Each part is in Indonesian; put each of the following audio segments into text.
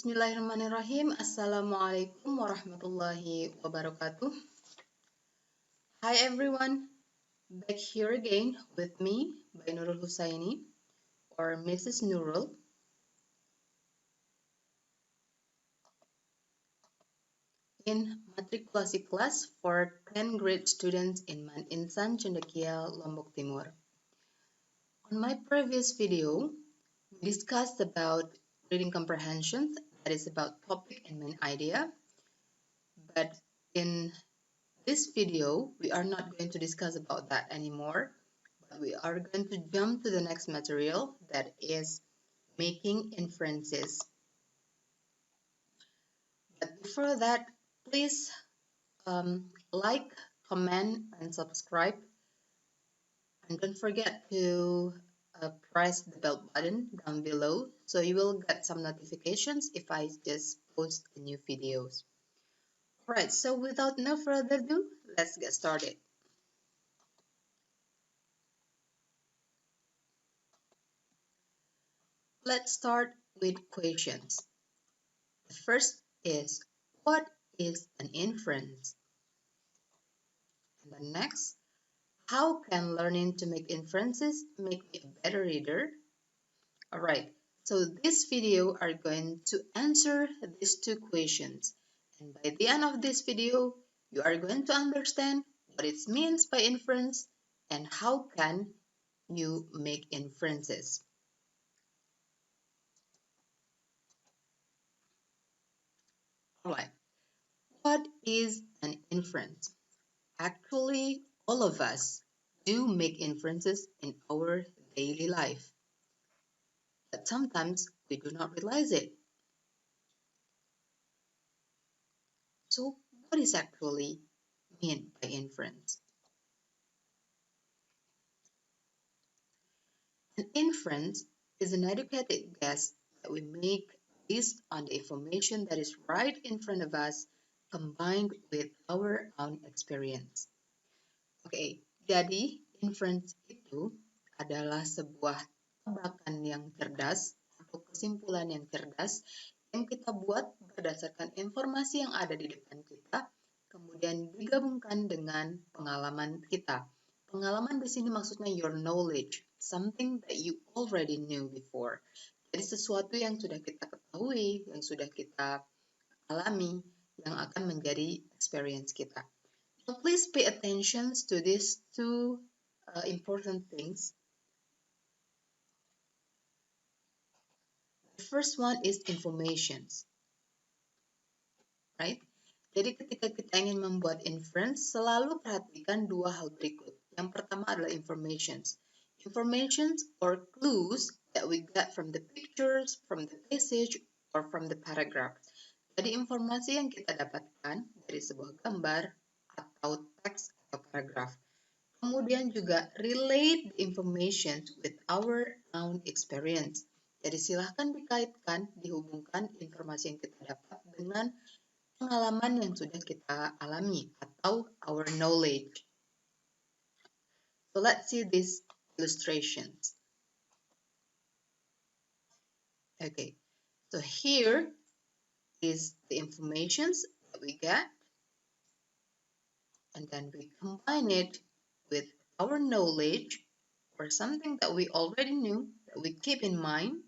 Bismillahirrahmanirrahim. Assalamualaikum warahmatullahi wabarakatuh. Hi everyone, back here again with me by Nurul Husaini or Mrs. Nurul in Matrikulasi class for 10th grade students in Insan, Cendekia, Lombok Timur. On my previous video, we discussed about reading comprehension, that is about topic and main idea, but in this video, we are not going to discuss about that anymore, but we are going to jump to the next material, that is making inferences. But before that, please like, comment, and subscribe. And don't forget to press the bell button down below so you will get some notifications if I just post new videos. Alright, so without no further ado, let's get started. Let's start with questions. The first is, what is an inference? And the next, how can learning to make inferences make me a better reader? Alright, so this video are going to answer these two questions. And by the end of this video, you are going to understand what it means by inference and how can you make inferences. Alright, what is an inference? Actually, all of us do make inferences in our daily life, but sometimes we do not realize it. So, what is actually meant by inference? An inference is an educated guess that we make based on the information that is right in front of us combined with our own experience. Oke, jadi inference itu adalah sebuah tebakan yang cerdas atau kesimpulan yang cerdas yang kita buat berdasarkan informasi yang ada di depan kita, kemudian digabungkan dengan pengalaman kita. Pengalaman di sini maksudnya your knowledge, something that you already knew before. Jadi sesuatu yang sudah kita ketahui, yang sudah kita alami, yang akan menjadi experience kita. So please pay attention to these two important things. The first one is informations, right? Jadi ketika kita ingin membuat inference, selalu perhatikan dua hal berikut. Yang pertama adalah informations. Informations or clues that we get from the pictures, from the passage, or from the paragraph. Jadi informasi yang kita dapatkan dari sebuah gambar atau teks atau paragraf. Kemudian juga relate the information with our own experience. Jadi silahkan dikaitkan, dihubungkan informasi yang kita dapat dengan pengalaman yang sudah kita alami atau our knowledge. So let's see these illustrations. Okay, so here is the informations that we get, and then we combine it with our knowledge or something that we already knew that we keep in mind,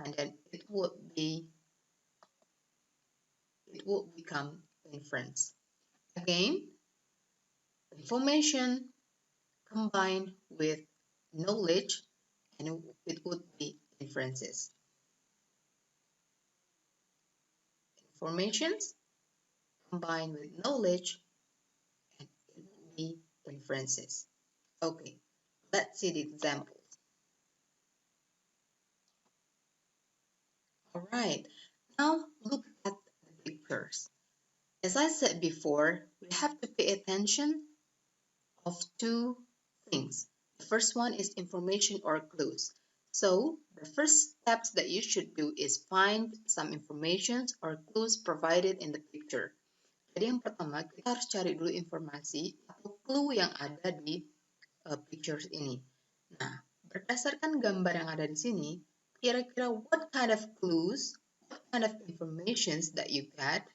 and then it will become inference. Again, information combined with knowledge, and it would be inferences. Informations combined with knowledge, and it would be inferences. Okay, let's see the examples. All right, now look at the pictures. As I said before, we have to pay attention of two things. The first one is information or clues. So, the first steps that you should do is find some information or clues provided in the picture. Jadi yang pertama, kita harus cari dulu informasi atau clue yang ada di pictures ini. Nah, berdasarkan gambar yang ada di sini, kira-kira what kind of clues what kind of informations that you get?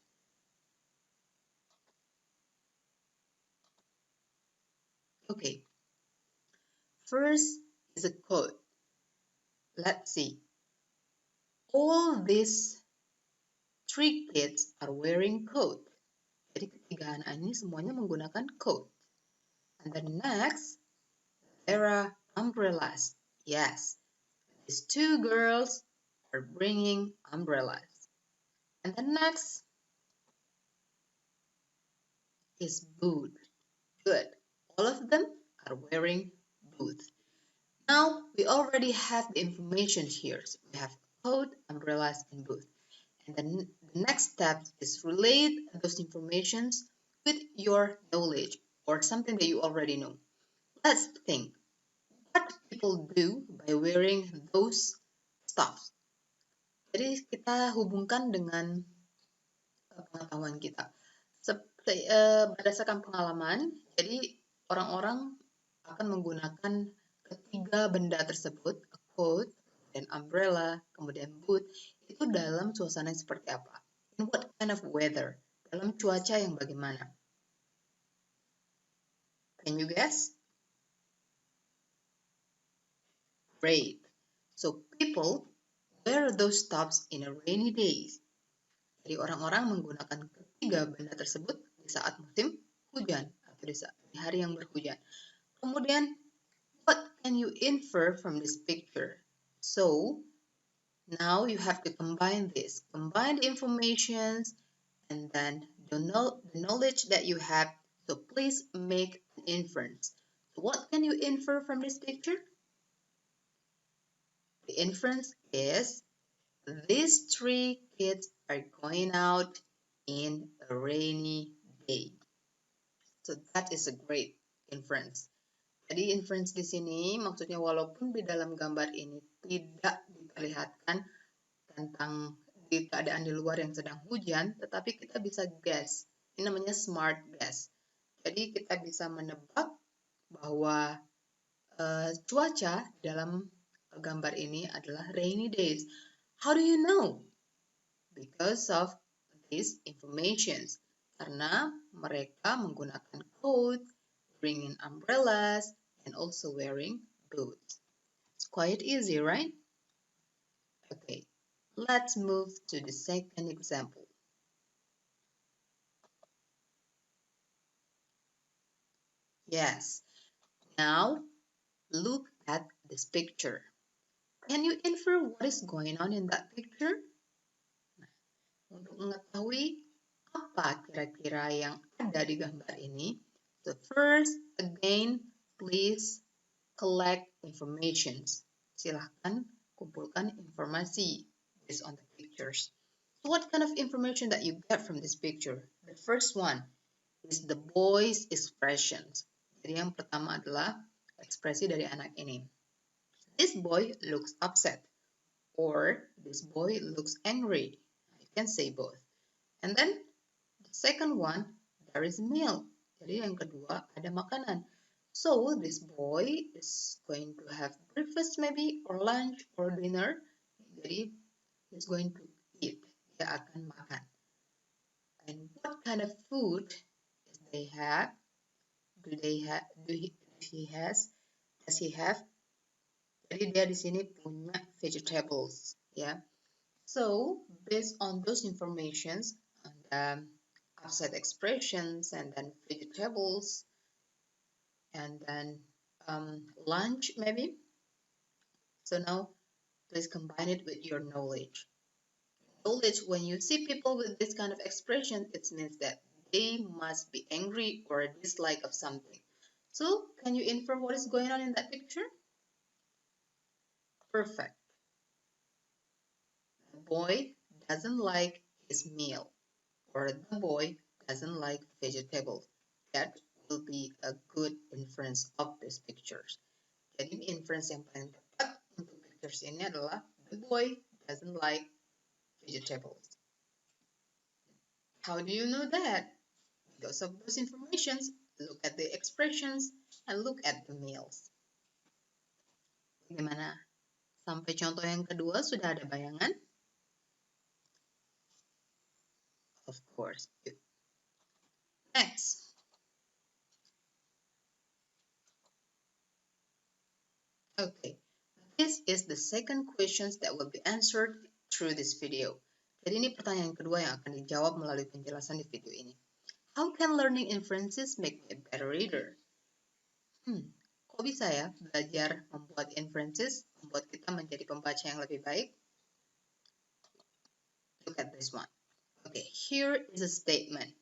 Okay, first is a code. Let's see. All these three kids are wearing coat. Jadi ketiga anak ini semuanya menggunakan coat. And then next, there are umbrellas. Yes, these two girls are bringing umbrellas. And the next is boot. Good. All of them are wearing boots. Now we already have the information here. So we have coat, umbrellas, and boots. And then the next step is relate those informations with your knowledge or something that you already know. Let's think. What do people do by wearing those stuff? Jadi kita hubungkan dengan pengetahuan kita. Berdasarkan pengalaman, jadi orang-orang akan menggunakan ketiga benda tersebut, a coat, dan umbrella, kemudian boot, itu dalam suasana yang seperti apa? In what kind of weather? Dalam cuaca yang bagaimana? Can you guess? Great. So people wear those tops in a rainy days. Jadi orang-orang menggunakan ketiga benda tersebut di saat musim hujan atau di hari yang berhujan. Kemudian, what can you infer from this picture? So, now you have to combine this. Combine the informations and then the knowledge that you have. So please make an inference. So what can you infer from this picture? The inference is these three kids are going out in a rainy day. So that is a great inference. Jadi inference di sini maksudnya walaupun di dalam gambar ini tidak diperlihatkan tentang di keadaan di luar yang sedang hujan, tetapi kita bisa guess. Ini namanya smart guess. Jadi kita bisa menebak bahwa cuaca dalam gambar ini adalah rainy days. How do you know? Because of these informations. Karena mereka menggunakan coat, bringing umbrellas, and also wearing boots. It's quite easy, right? Okay, let's move to the second example. Yes, now look at this picture. Can you infer what is going on in that picture? Untuk mengetahui apa kira-kira yang ada di gambar ini, so first, again, please collect informations. Silahkan kumpulkan informasi based on the pictures. So what kind of information that you get from this picture? The first one is the boy's expressions. Jadi yang pertama adalah ekspresi dari anak ini. This boy looks upset, or this boy looks angry. You can say both. And then the second one, there is meal. Jadi yang kedua ada makanan. So this boy is going to have breakfast maybe, or lunch, or dinner. Jadi he's going to eat. Dia akan makan. And what kind of food does they have? Does he have? Jadi dia di sini punya vegetables, ya. So based on those informations, and upset expressions, and then vegetables, and then lunch maybe. So now please combine it with your knowledge. Knowledge, when you see people with this kind of expression, it means that they must be angry or dislike of something. So can you infer what is going on in that picture? Perfect. The boy doesn't like his meal, or the boy doesn't like vegetables. That will be a good inference of these pictures. Jadi inference yang paling tepat untuk pictures ini adalah the boy doesn't like vegetables. How do you know that? Because of those informations, look at the expressions and look at the meals. Bagaimana? Sampai contoh yang kedua sudah ada bayangan? of course. Next. Okay, this is the second questions that will be answered through this video. Jadi ini pertanyaan kedua yang akan dijawab melalui penjelasan di video ini. How can learning inferences make me a better reader? Kok bisa ya belajar membuat inferences membuat kita menjadi pembaca yang lebih baik? Look at this one. Okay, here is a statement.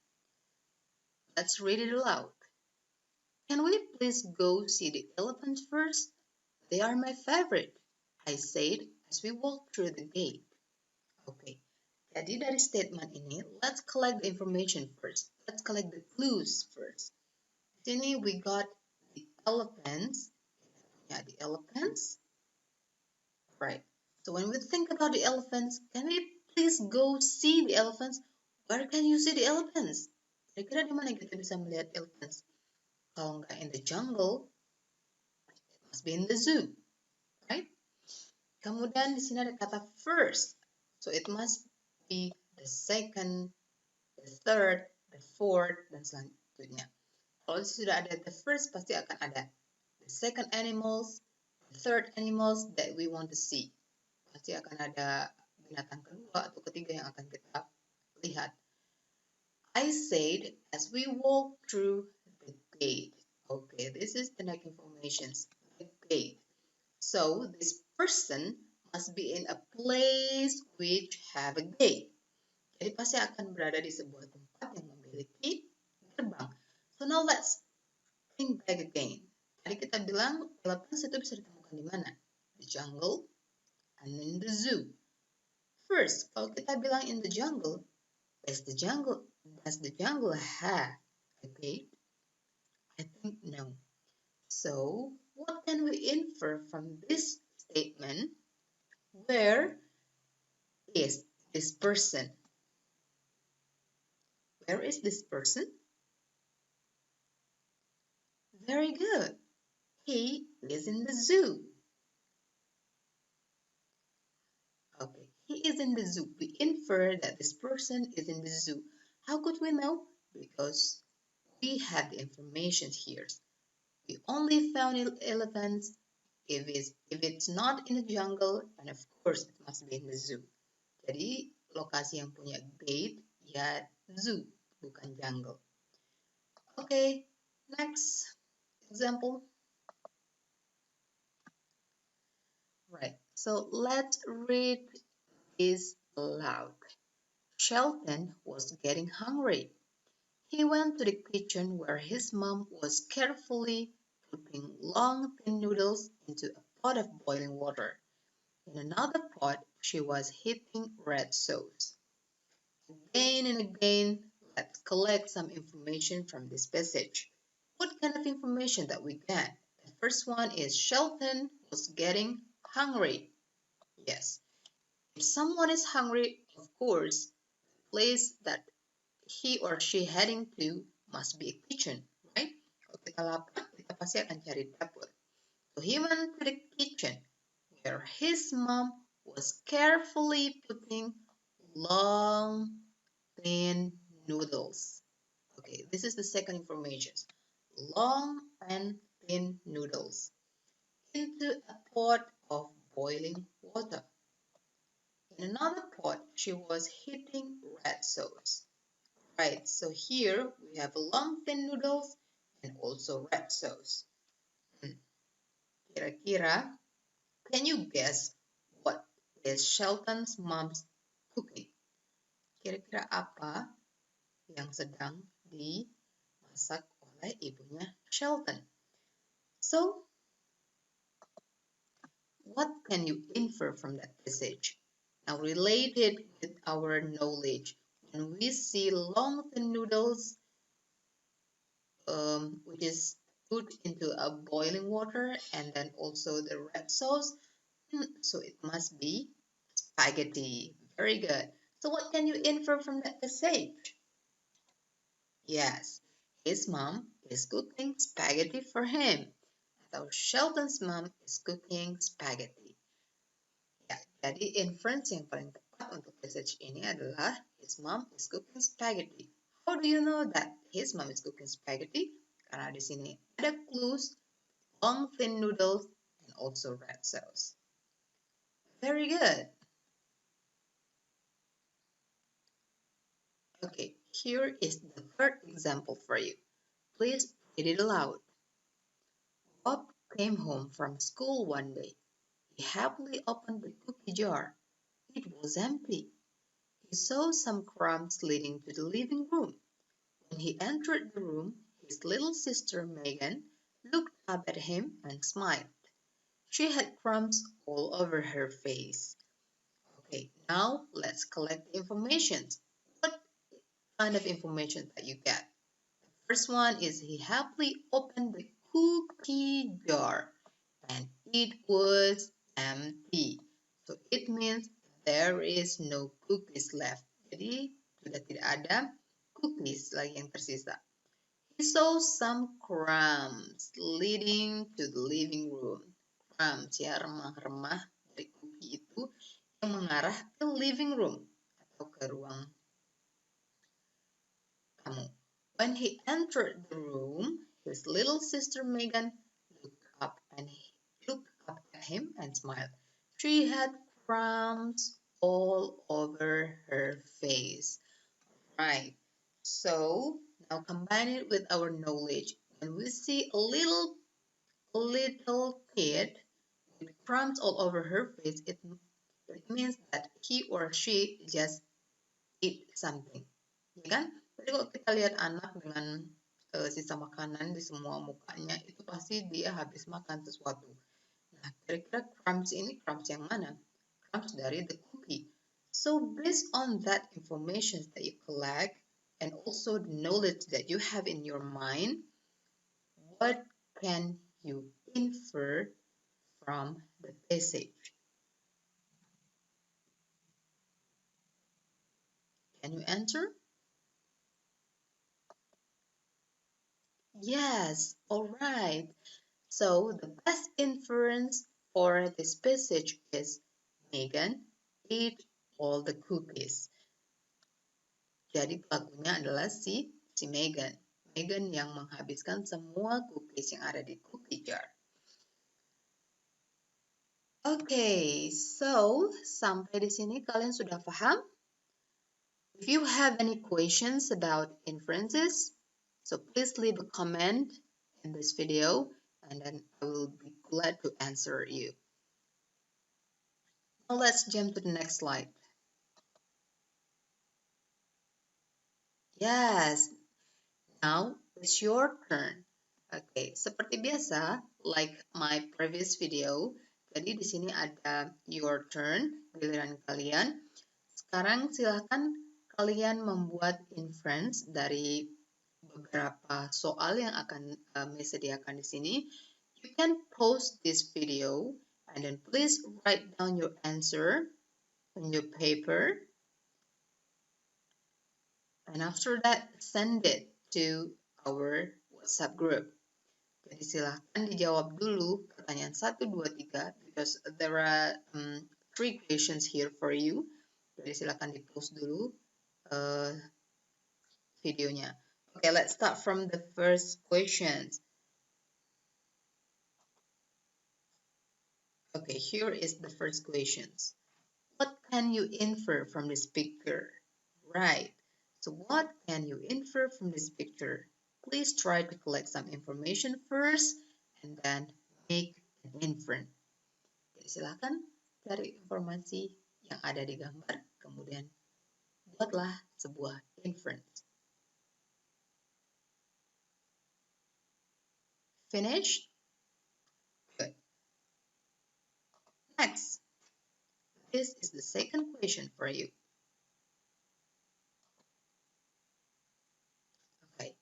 Let's read it aloud. Can we please go see the elephants first? They are my favorite, I said as we walked through the gate. Okay, jadi dari statement ini, let's collect the information first. Let's collect the clues first. Di sini we got the elephants. Yeah, the elephants. Right. So when we think about the elephants, can we please go see the elephants? Where can you see the elephants? Kira-kira di mana kita bisa melihat elephants? Kalau nggak in the jungle, it must be in the zoo, right? Kemudian di sini ada kata first, so it must be the second, the third, the fourth, dan selanjutnya. Kalau sudah ada the first, pasti akan ada the second animals, the third animals that we want to see. Pasti akan ada binatang kedua atau ketiga yang akan kita lihat. I said as we walk through the gate. Okay, this is the next information. The gate. So this person must be in a place which have a gate. Jadi pasti akan berada di sebuah tempat yang memiliki gerbang. So now let's think back again. Tadi kita bilang elephants itu bisa ditemukan di mana? The jungle and in the zoo. First, kalau kita bilang in the jungle, does the jungle have a gate? I think no. So, what can we infer from this statement? Where is this person? Where is this person? Very good. He is in the zoo. Okay, he is in the zoo. We infer that this person is in the zoo. How could we know? Because we have the information here. We only found elephants if it's not in the jungle, and of course it must be in the zoo. Jadi lokasi yang punya gate ya zoo, bukan jungle. Okay, next example. Right, so let's read this aloud. Shelton was getting hungry. He went to the kitchen where his mom was carefully putting long thin noodles into a pot of boiling water. In another pot, she was heating red sauce. Again and again, let's collect some information from this passage. What kind of information that we get? The first one is Shelton was getting hungry. Yes, if someone is hungry, of course, the place that he or she heading to must be a kitchen, right? Kalau kita lapar, kita pasti akan cari dapur. So he went to the kitchen where his mom was carefully putting long, thin noodles. Okay, this is the second information. Long and thin noodles into a pot of boiling water. In another pot, she was heating red sauce. Right, so here we have long thin noodles and also red sauce. Kira-kira, can you guess what is Shelton's mom's cooking? Kira-kira apa yang sedang dimasak oleh ibunya Shelton? So, what can you infer from that passage? Now, related with our knowledge, when we see long thin noodles, which is put into a boiling water, and then also the red sauce, so it must be spaghetti. Very good. So what can you infer from that passage? Yes, his mom is cooking spaghetti for him. So Sheldon's mom is cooking spaghetti. Ya, jadi inference yang paling tepat untuk passage ini adalah his mom is cooking spaghetti. How do you know that his mom is cooking spaghetti? Karena di sini ada clues, long thin noodles, and also red sauce. Very good. Okay, here is the third example for you. Please read it aloud. Bob came home from school one day. He happily opened the cookie jar. It was empty. He saw some crumbs leading to the living room. When he entered the room, his little sister Megan looked up at him and smiled. She had crumbs all over her face. Okay, now let's collect the information. What kind of information that you get? First one is he happily opened the cookie jar and it was empty. So it means there is no cookies left. Jadi sudah tidak ada cookies lagi yang tersisa. He saw some crumbs leading to the living room. Crumbs ya, remah-remah dari cookie itu yang mengarah ke living room atau ke ruang tamu. When he entered the room, his little sister Megan looked up at him and smiled. She had crumbs all over her face. Right. So now combine it with our knowledge. When we see a little kid with crumbs all over her face, it means that he or she just ate something. Ya kan? Jadi kalau kita lihat anak dengan sisa makanan di semua mukanya, itu pasti dia habis makan sesuatu. Nah, kira-kira crumbs ini crumbs yang mana? Crumbs dari the cookie. So based on that information that you collect and also the knowledge that you have in your mind, what can you infer from the passage? Can you answer? Yes, all right. So the best inference for this passage is Megan ate all the cookies. Jadi pelakunya adalah si Megan. Megan yang menghabiskan semua cookies yang ada di cookie jar. Okay, so sampai di sini kalian sudah paham? If you have any questions about inferences, so please leave a comment in this video and then I will be glad to answer you. Now let's jump to the next slide. Yes, now it's your turn. Oke, seperti biasa, like my previous video, jadi di sini ada your turn, giliran kalian. Sekarang silahkan kalian membuat inference dari beberapa soal yang akan kami sediakan di sini. You can pause this video and then please write down your answer on your paper. And after that, send it to our WhatsApp group. Jadi silahkan dijawab dulu pertanyaan 1, 2, 3 because there are 3 questions here for you. Jadi silahkan di-post dulu videonya. Okay, let's start from the first questions. Okay, here is the first questions. What can you infer from this picture? Right. So what can you infer from this picture? Please try to collect some information first and then make an inference. Jadi silakan cari informasi yang ada di gambar, kemudian buatlah sebuah inference. Finished? Good. Next. This is the second question for you. Okay.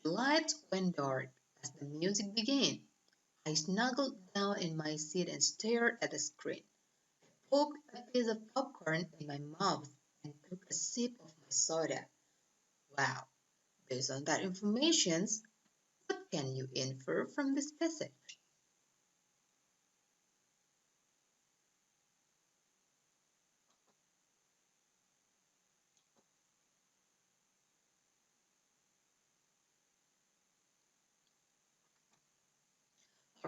The lights went dark as the music began. I snuggled down in my seat and stared at the screen. I poked a piece of popcorn in my mouth and took a sip of my soda. Wow. Based on that information, what can you infer from this passage?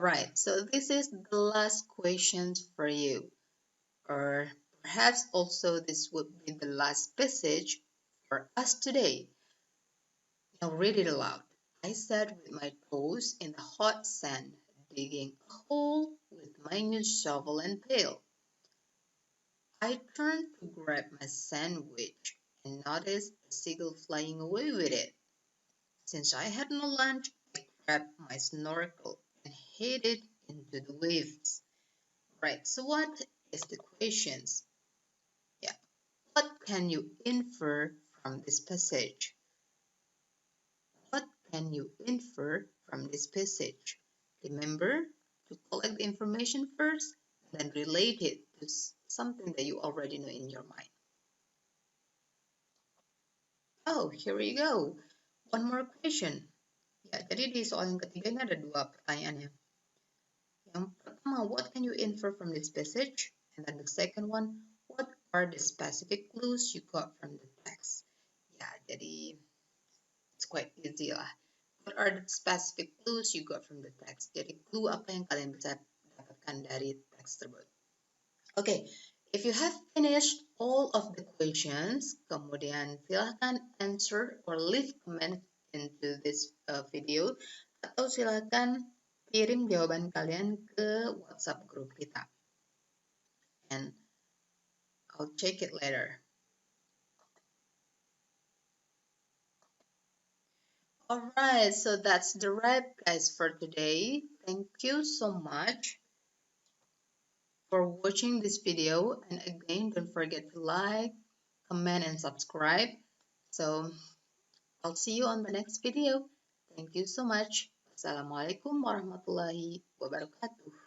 Alright, so this is the last question for you, or perhaps also this would be the last passage for us today. Now read it aloud. I sat with my toes in the hot sand, digging a hole with my new shovel and pail. I turned to grab my sandwich and noticed a seagull flying away with it. Since I had no lunch, I grabbed my snorkel and headed into the waves. Right, so what is the questions? Yeah, what can you infer from this passage? What can you infer from this passage? Remember to collect the information first, then relate it to something that you already know in your mind. Oh, here we go. One more question. Ya, jadi di soal yang ketiga ini ada dua pertanyaannya. Yang pertama, what can you infer from this passage? And then the second one, what are the specific clues you got from the text? Ya, jadi it's quite easy lah. What are the specific clues you got from the text? Jadi clue apa yang kalian bisa dapatkan dari teks tersebut? Okay, if you have finished all of the questions, kemudian silahkan answer or leave comment into this video, atau silahkan kirim jawaban kalian ke WhatsApp group kita. And I'll check it later. Alright, so that's the wrap, guys, for today. Thank you so much for watching this video. And again, don't forget to like, comment, and subscribe. So I'll see you on the next video. Thank you so much. Assalamualaikum warahmatullahi wabarakatuh.